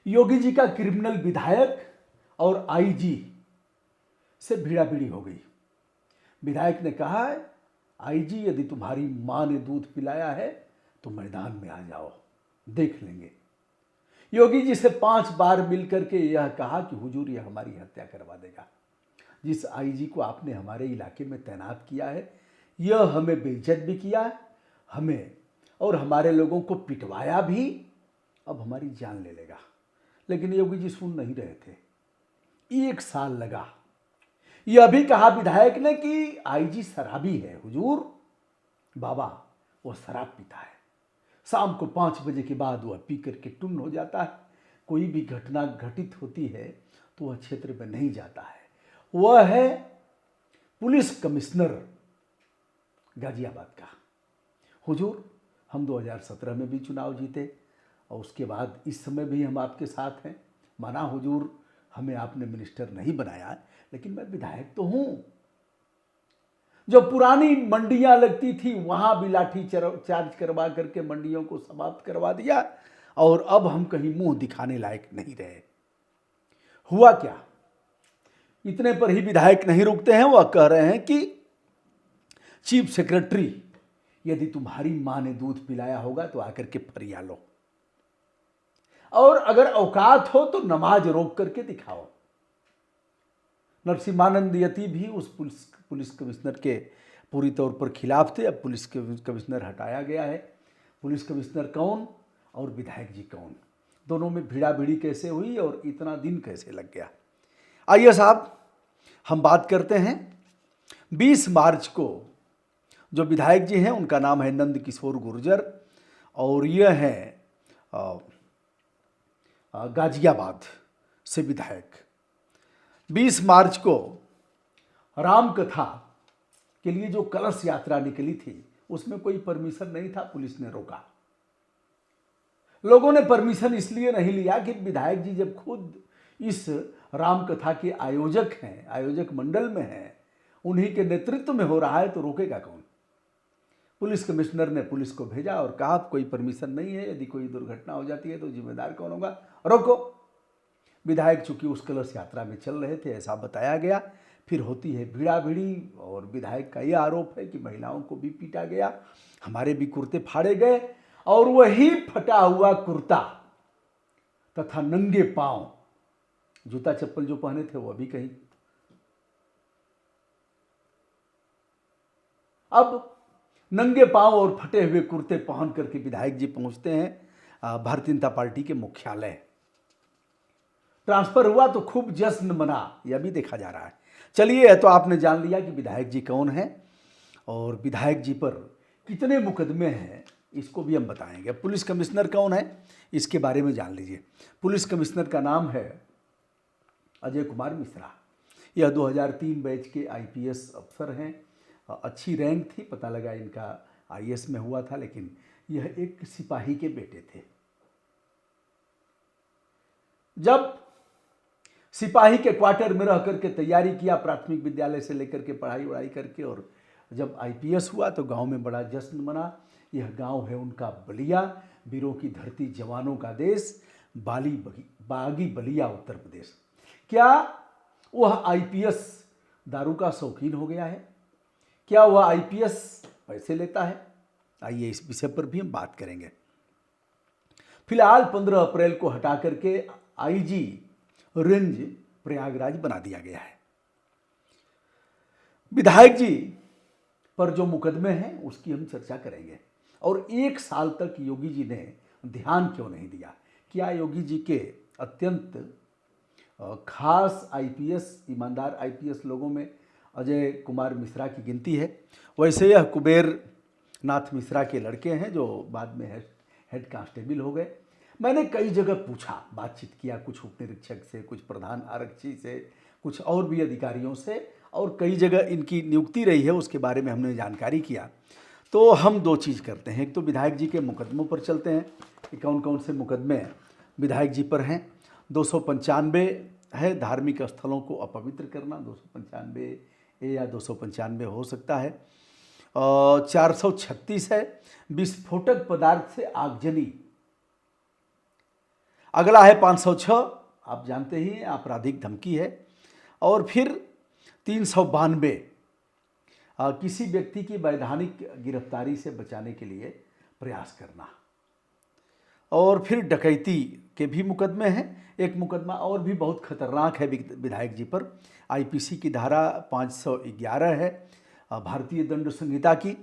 योगी जी का क्रिमिनल विधायक और आईजी से भिड़ाभिड़ी हो गई। विधायक ने कहा है, आईजी यदि तुम्हारी मां ने दूध पिलाया है तो मैदान में आ जाओ, देख लेंगे। योगी जी से 5 बार मिलकर के यह कहा कि हुजूर यह हमारी हत्या करवा देगा। जिस आईजी को आपने हमारे इलाके में तैनात किया है यह हमें बेइज्जत भी किया है, हमें और हमारे लोगों को पिटवाया भी, अब हमारी जान ले लेगा। लेकिन योगी जी सुन नहीं रहे थे। 1 साल लगा। यह भी कहा विधायक ने कि आईजी शराबी है हुजूर, बाबा वो शराब पीता है, शाम को 5 बजे के बाद वह पी करके टुन्न हो जाता है। कोई भी घटना घटित होती है तो वह क्षेत्र में नहीं जाता है। वह है पुलिस कमिश्नर गाजियाबाद का। हुजूर हम 2017 में भी चुनाव जीते और उसके बाद इस समय भी हम आपके साथ हैं। माना हुजूर हमें आपने मिनिस्टर नहीं बनाया, लेकिन मैं विधायक तो हूं। जो पुरानी मंडियां लगती थी वहां भी लाठी चार्ज करवा करके मंडियों को समाप्त करवा दिया और अब हम कहीं मुंह दिखाने लायक नहीं रहे। हुआ क्या, इतने पर ही विधायक नहीं रुकते हैं। वह कह रहे हैं कि चीफ सेक्रेटरी यदि तुम्हारी मां ने दूध पिलाया होगा तो आकर के फरिया लो, और अगर औकात हो तो नमाज रोक करके दिखाओ। नरसिम्हानंद यति भी उस पुलिस कमिश्नर के पूरी तौर पर खिलाफ थे। अब पुलिस कमिश्नर हटाया गया है। पुलिस कमिश्नर कौन और विधायक जी कौन, दोनों में भिड़ा भिड़ी कैसे हुई और इतना दिन कैसे लग गया। आइए साहब हम बात करते हैं। 20 मार्च को जो विधायक जी हैं उनका नाम है नंद किशोर गुर्जर और यह है गाजियाबाद से विधायक। 20 मार्च को राम कथा के लिए जो कलश यात्रा निकली थी उसमें कोई परमिशन नहीं था, पुलिस ने रोका। लोगों ने परमिशन इसलिए नहीं लिया कि विधायक जी जब खुद इस राम कथा के आयोजक हैं, आयोजक मंडल में हैं, उन्हीं के नेतृत्व में हो रहा है तो रोकेगा कौन। पुलिस कमिश्नर ने पुलिस को भेजा और कहा कोई परमिशन नहीं है, यदि कोई दुर्घटना हो जाती है तो जिम्मेदार कौन होगा, रोको। विधायक चूंकि उस कलश यात्रा में चल रहे थे ऐसा बताया गया। फिर होती है भिड़ा भिड़ी और विधायक का यह आरोप है कि महिलाओं को भी पीटा गया, हमारे भी कुर्ते फाड़े गए और वही फटा हुआ कुर्ता तथा नंगे पांव, जूता चप्पल जो पहने थे वह भी कहीं। अब नंगे पांव और फटे हुए कुर्ते पहन करके विधायक जी पहुंचते हैं भारतीय जनता पार्टी के मुख्यालय। ट्रांसफर हुआ तो खूब जश्न मना, यह भी देखा जा रहा है। चलिए तो आपने जान लिया कि विधायक जी कौन है और विधायक जी पर कितने मुकदमे हैं इसको भी हम बताएंगे। पुलिस कमिश्नर कौन है इसके बारे में जान लीजिए। पुलिस कमिश्नर का नाम है अजय कुमार मिश्रा। यह 2003 बैच के आईपीएस अफसर हैं। अच्छी रैंक थी, पता लगा इनका आईएएस में हुआ था, लेकिन यह एक सिपाही के बेटे थे। जब सिपाही के क्वार्टर में रह करके तैयारी किया प्राथमिक विद्यालय से लेकर के पढ़ाई वढ़ाई करके, और जब आईपीएस हुआ तो गांव में बड़ा जश्न मना। यह गांव है उनका बलिया, वीरों की धरती जवानों का देश, बागी बलिया उत्तर प्रदेश। क्या वह आईपीएस दारू का शौकीन हो गया है? क्या वह आईपीएस पैसे लेता है? आइए इस विषय पर भी हम बात करेंगे। फिलहाल 15 अप्रैल को हटा करके आईजी रेंज प्रयागराज बना दिया गया है। विधायक जी पर जो मुकदमे हैं उसकी हम चर्चा करेंगे। और 1 साल तक योगी जी ने ध्यान क्यों नहीं दिया? क्या योगी जी के अत्यंत खास आईपीएस, ईमानदार आईपीएस लोगों में अजय कुमार मिश्रा की गिनती है? वैसे यह कुबेर नाथ मिश्रा के लड़के हैं जो बाद में हेड कांस्टेबल हो गए। मैंने कई जगह पूछा, बातचीत किया, कुछ उप निरीक्षक से, कुछ प्रधान आरक्षी से, कुछ और भी अधिकारियों से, और कई जगह इनकी नियुक्ति रही है उसके बारे में हमने जानकारी किया। तो हम 2 चीज़ करते हैं। एक तो विधायक जी के मुकदमों पर चलते हैं कि कौन कौन से मुकदमे विधायक जी पर हैं। 295 है धार्मिक स्थलों को अपवित्र करना, 295 या 295 हो सकता है। 436 है विस्फोटक पदार्थ से आगजनी। अगला है 506, आप जानते ही हैं आपराधिक धमकी है। और फिर 392, किसी व्यक्ति की वैधानिक गिरफ्तारी से बचाने के लिए प्रयास करना। और फिर डकैती के भी मुकदमे हैं। एक मुकदमा और भी बहुत खतरनाक है विधायक जी पर, आईपीसी की धारा 511 है भारतीय दंड संहिता की।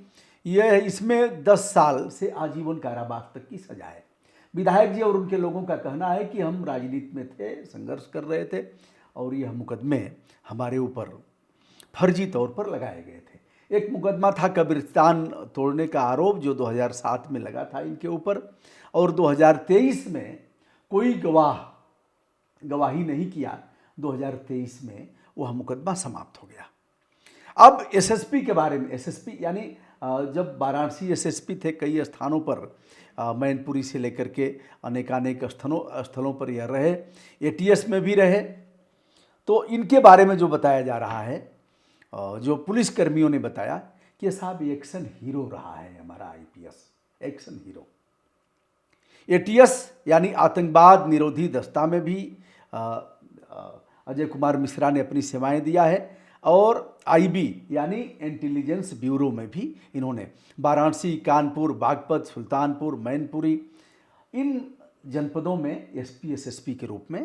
यह इसमें 10 साल से आजीवन कारावास तक की सजा है। विधायक जी और उनके लोगों का कहना है कि हम राजनीति में थे, संघर्ष कर रहे थे और यह मुकदमे हमारे ऊपर फर्जी तौर पर लगाए गए थे। एक मुकदमा था कब्रिस्तान तोड़ने का आरोप, जो 2007 में लगा था इनके ऊपर, और 2023 में कोई गवाही नहीं किया। 2023 में वह मुकदमा समाप्त हो गया। अब एसएसपी के बारे में, एसएसपी यानी जब वाराणसी एसएसपी थे, कई स्थानों पर मैनपुरी से लेकर के अनेकानेक स्थलों पर यह रहे, एटीएस में भी रहे। तो इनके बारे में जो बताया जा रहा है, जो पुलिस कर्मियों ने बताया कि ये साहब एक्शन हीरो रहा है हमारा आईपीएस, एक्शन हीरो। एटीएस यानी आतंकवाद निरोधी दस्ता में भी अजय कुमार मिश्रा ने अपनी सेवाएं दिया है, और आईबी यानी इंटेलिजेंस ब्यूरो में भी इन्होंने वाराणसी, कानपुर, बागपत, सुल्तानपुर, मैनपुरी, इन जनपदों में एसपी एसएसपी के रूप में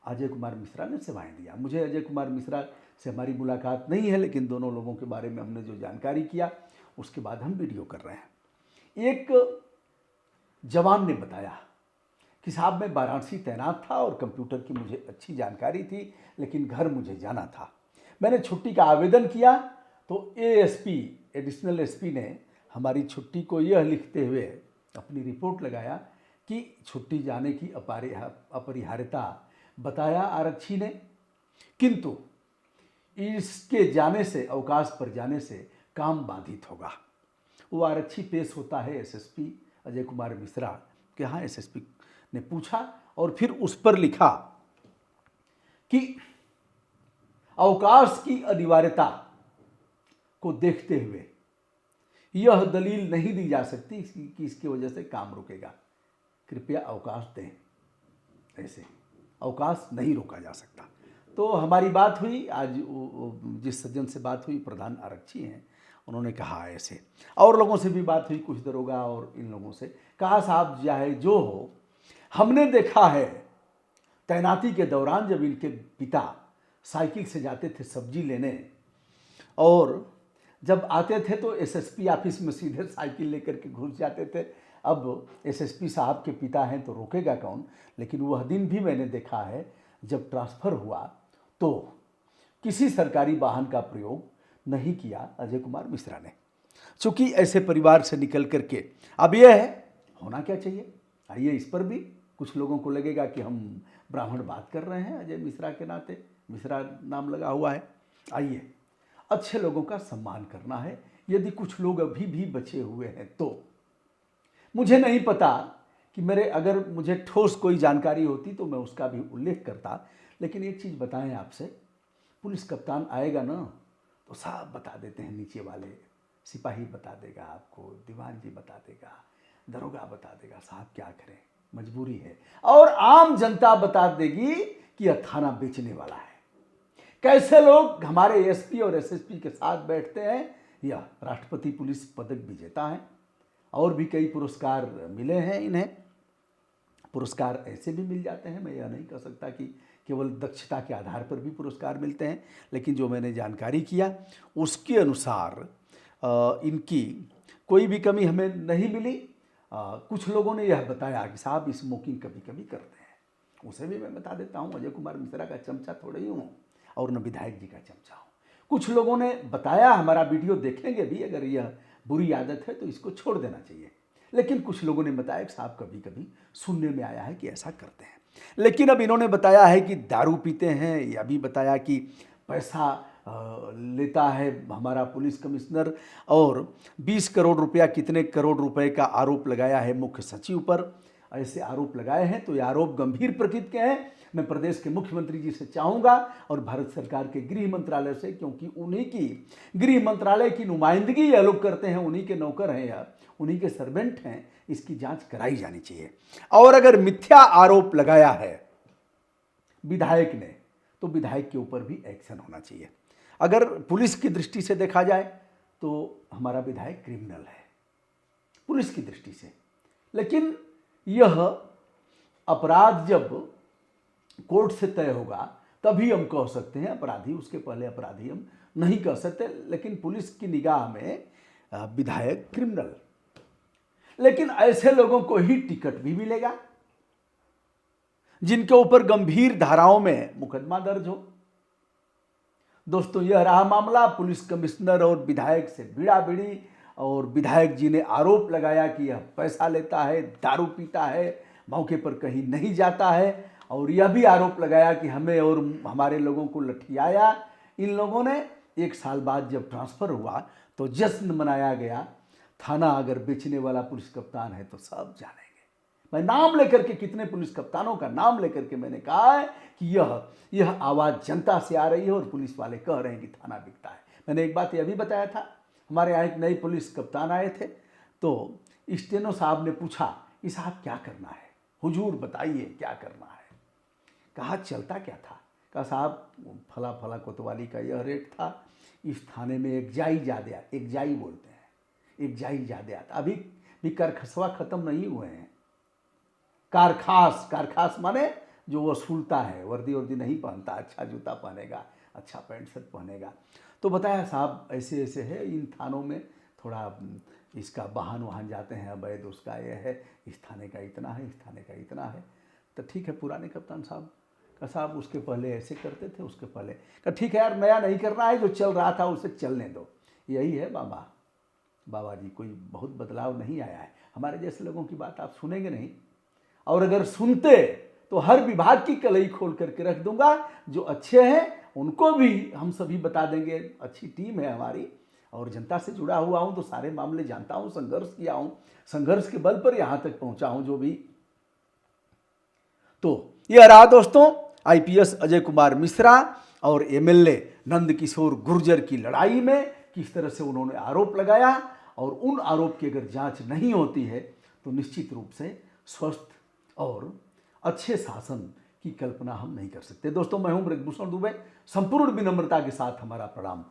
अजय कुमार मिश्रा ने सेवाएं दिया। मुझे अजय कुमार मिश्रा से हमारी मुलाकात नहीं है, लेकिन दोनों लोगों के बारे में हमने जो जानकारी किया उसके बाद हम वीडियो कर रहे हैं। एक जवान ने बताया कि साहब मैं वाराणसी तैनात था और कंप्यूटर की मुझे अच्छी जानकारी थी, लेकिन घर मुझे जाना था। मैंने छुट्टी का आवेदन किया तो एएसपी, एडिशनल एसपी ने हमारी छुट्टी को यह लिखते हुए अपनी रिपोर्ट लगाया कि छुट्टी जाने की अपरिहार्यता बताया आरक्षी ने, किंतु इसके जाने से, अवकाश पर जाने से काम बाधित होगा। वो आरक्षी पेश होता है एसएसपी अजय कुमार मिश्रा के यहाँ। एसएसपी ने पूछा और फिर उस पर लिखा कि अवकाश की अनिवार्यता को देखते हुए यह दलील नहीं दी जा सकती कि इसकी वजह से काम रुकेगा, कृपया अवकाश दें। ऐसे अवकाश नहीं रोका जा सकता। तो हमारी बात हुई आज, जिस सज्जन से बात हुई प्रधान आरक्षी हैं, उन्होंने कहा ऐसे, और लोगों से भी बात हुई, कुछ दरोगा और इन लोगों से, कहा साहब चाहे जो हो, हमने देखा है तैनाती के दौरान जब इनके पिता साइकिल से जाते थे सब्जी लेने, और जब आते थे तो एसएसपी ऑफिस में सीधे साइकिल लेकर के घुस जाते थे। अब एसएसपी साहब के पिता हैं तो रोकेगा कौन। लेकिन वह दिन भी मैंने देखा है जब ट्रांसफ़र हुआ तो किसी सरकारी वाहन का प्रयोग नहीं किया अजय कुमार मिश्रा ने। चूँकि ऐसे परिवार से निकल करके अब यह है, होना क्या चाहिए। आइए, इस पर भी कुछ लोगों को लगेगा कि हम ब्राह्मण बात कर रहे हैं अजय मिश्रा के नाते, मिश्रा नाम लगा हुआ है। आइए, अच्छे लोगों का सम्मान करना है। यदि कुछ लोग अभी भी बचे हुए हैं तो मुझे नहीं पता कि अगर मुझे ठोस कोई जानकारी होती तो मैं उसका भी उल्लेख करता। लेकिन एक चीज़ बताएं आपसे, पुलिस कप्तान आएगा ना तो साहब बता देते हैं, नीचे वाले सिपाही बता देगा आपको, दीवान जी बता देगा, दरोगा बता देगा, साहब क्या करें, मजबूरी है। और आम जनता बता देगी कि यह थाना बेचने वाला है। कैसे लोग हमारे एसपी और एसएसपी के साथ बैठते हैं। यह राष्ट्रपति पुलिस पदक विजेता हैं और भी कई पुरस्कार मिले हैं इन्हें। पुरस्कार ऐसे भी मिल जाते हैं, मैं यह नहीं कह सकता कि केवल दक्षता के आधार पर भी पुरस्कार मिलते हैं, लेकिन जो मैंने जानकारी किया उसके अनुसार इनकी कोई भी कमी हमें नहीं मिली। कुछ लोगों ने यह बताया कि साहब स्मोकिंग कभी कभी करते हैं, उसे भी मैं बता देता हूँ, अजय कुमार मिश्रा का चमचा थोड़ा ही हूँ और न विधायक जी का चमचा हूँ। कुछ लोगों ने बताया, हमारा वीडियो देखेंगे भी, अगर यह बुरी आदत है तो इसको छोड़ देना चाहिए। लेकिन कुछ लोगों ने बताया कि साहब कभी कभी सुनने में आया है कि ऐसा करते हैं। लेकिन अब इन्होंने बताया है कि दारू पीते हैं, या भी बताया कि पैसा लेता है हमारा पुलिस कमिश्नर, और 20 करोड़ रुपया, कितने करोड़ रुपए का आरोप लगाया है मुख्य सचिव पर। ऐसे आरोप लगाए हैं तो ये आरोप गंभीर प्रकृति के हैं। मैं प्रदेश के मुख्यमंत्री जी से चाहूँगा और भारत सरकार के गृह मंत्रालय से, क्योंकि उन्हीं की गृह मंत्रालय की नुमाइंदगी ये लोग करते हैं, उन्हीं के नौकर हैं या उन्हीं के सर्वेंट हैं, इसकी जांच कराई जानी चाहिए। और अगर मिथ्या आरोप लगाया है विधायक ने तो विधायक के ऊपर भी एक्शन होना चाहिए। अगर पुलिस की दृष्टि से देखा जाए तो हमारा विधायक क्रिमिनल है पुलिस की दृष्टि से, लेकिन यह अपराध जब कोर्ट से तय होगा तभी हम कह सकते हैं अपराधी, उसके पहले अपराधी हम नहीं कह सकते। लेकिन पुलिस की निगाह में विधायक क्रिमिनल, लेकिन ऐसे लोगों को ही टिकट भी मिलेगा जिनके ऊपर गंभीर धाराओं में मुकदमा दर्ज हो। दोस्तों, यह रहा मामला पुलिस कमिश्नर और विधायक से भिड़ाभिड़ी, और विधायक जी ने आरोप लगाया कि यह पैसा लेता है, दारू पीता है, मौके पर कहीं नहीं जाता है, और यह भी आरोप लगाया कि हमें और हमारे लोगों को लठियाया। इन लोगों ने 1 साल बाद जब ट्रांसफ़र हुआ तो जश्न मनाया गया। थाना अगर बेचने वाला पुलिस कप्तान है तो सब जानेंगे। मैं नाम लेकर के, कितने पुलिस कप्तानों का नाम लेकर के मैंने कहा है कि यह आवाज़ जनता से आ रही है और पुलिस वाले कह रहे हैं कि थाना बिकता है। मैंने एक बात यह भी बताया था, हमारे यहाँ एक नए पुलिस कप्तान आए थे तो स्टेनो साहब ने पूछा कि साहब क्या करना है, हुजूर बताइए क्या करना है। कहा चलता क्या था? कहा साहब फला फला कोतवाली का यह रेट था, इस थाने में एक जाई बोलते हैं, एक जाई ज्यादा आता। अभी भी कारखसवा खत्म नहीं हुए हैं। कारखास माने जो वसूलता है, वर्दी नहीं पहनता, अच्छा जूता पहनेगा, अच्छा पैंट शर्ट पहनेगा। तो बताया साहब ऐसे ऐसे है, इन थानों में थोड़ा इसका वाहन जाते हैं अवैध, उसका यह है, इस थाने का इतना है, इस थाने का इतना है। तो ठीक है पुराने कप्तान साहब का साहब उसके पहले ऐसे करते थे, उसके पहले का ठीक है यार, नया नहीं करना है, जो चल रहा था उसे चलने दो। यही है बाबा जी, कोई बहुत बदलाव नहीं आया है। हमारे जैसे लोगों की बात आप सुनेंगे नहीं, और अगर सुनते तो हर विभाग की कलई खोल करके रख दूंगा। जो अच्छे हैं उनको भी हम सभी बता देंगे, अच्छी टीम है हमारी, और जनता से जुड़ा हुआ हूं तो सारे मामले जानता हूं, संघर्ष किया हूं, संघर्ष के बल पर यहां तक पहुंचा हूं जो भी। तो यह रहा दोस्तों आईपीएस अजय कुमार मिश्रा और एमएलए नंदकिशोर गुर्जर की लड़ाई में किस तरह से उन्होंने आरोप लगाया, और उन आरोप की अगर जांच नहीं होती है तो निश्चित रूप से स्वस्थ और अच्छे शासन की कल्पना हम नहीं कर सकते। दोस्तों, मैं हूं ब्रजभूषण दुबे, संपूर्ण विनम्रता के साथ हमारा प्रणाम।